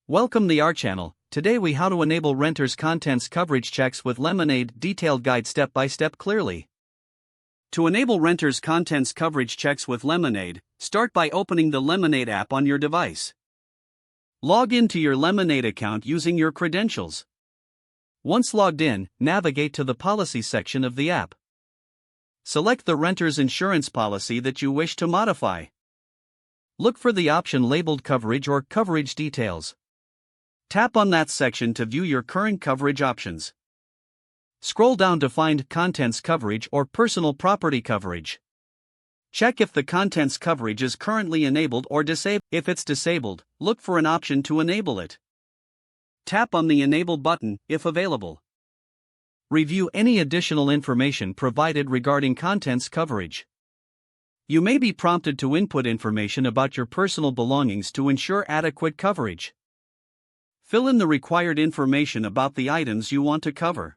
Welcome to our channel. Today we how to enable renters contents coverage checks with Lemonade detailed guide step by step clearly. To enable renters contents coverage checks with Lemonade, start by opening the Lemonade app on your device. Log into your Lemonade account using your credentials. Once logged in, navigate to the policy section of the app. Select the renter's insurance policy that you wish to modify. Look for the option labeled Coverage or Coverage Details. Tap on that section to view your current coverage options. Scroll down to find Contents Coverage or Personal Property Coverage. Check if the contents coverage is currently enabled or disabled. If it's disabled, look for an option to enable it. Tap on the Enable button, if available. Review any additional information provided regarding contents coverage. You may be prompted to input information about your personal belongings to ensure adequate coverage. Fill in the required information about the items you want to cover.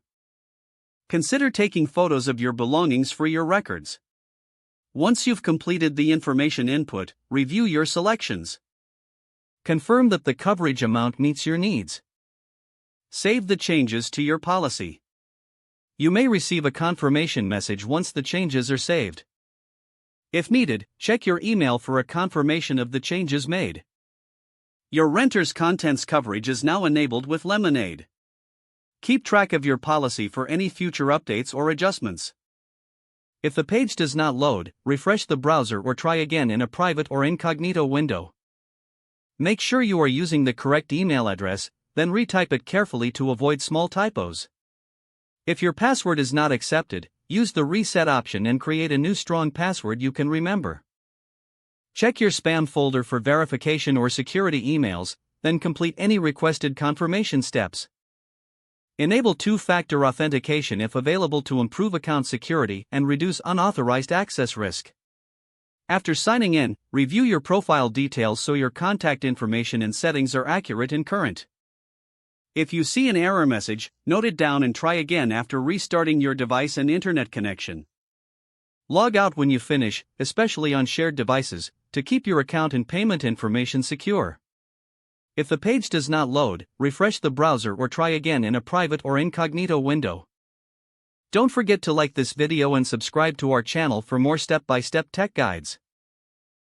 Consider taking photos of your belongings for your records. Once you've completed the information input, review your selections. Confirm that the coverage amount meets your needs. Save the changes to your policy. You may receive a confirmation message once the changes are saved. If needed, check your email for a confirmation of the changes made. Your renter's contents coverage is now enabled with Lemonade. Keep track of your policy for any future updates or adjustments. If the page does not load, refresh the browser or try again in a private or incognito window. Make sure you are using the correct email address, then retype it carefully to avoid small typos. If your password is not accepted, use the reset option and create a new strong password you can remember. Check your spam folder for verification or security emails, then complete any requested confirmation steps. Enable two-factor authentication if available to improve account security and reduce unauthorized access risk. After signing in, review your profile details so your contact information and settings are accurate and current. If you see an error message, note it down and try again after restarting your device and internet connection. Log out when you finish, especially on shared devices, to keep your account and payment information secure. If the page does not load, refresh the browser or try again in a private or incognito window. Don't forget to like this video and subscribe to our channel for more step-by-step tech guides.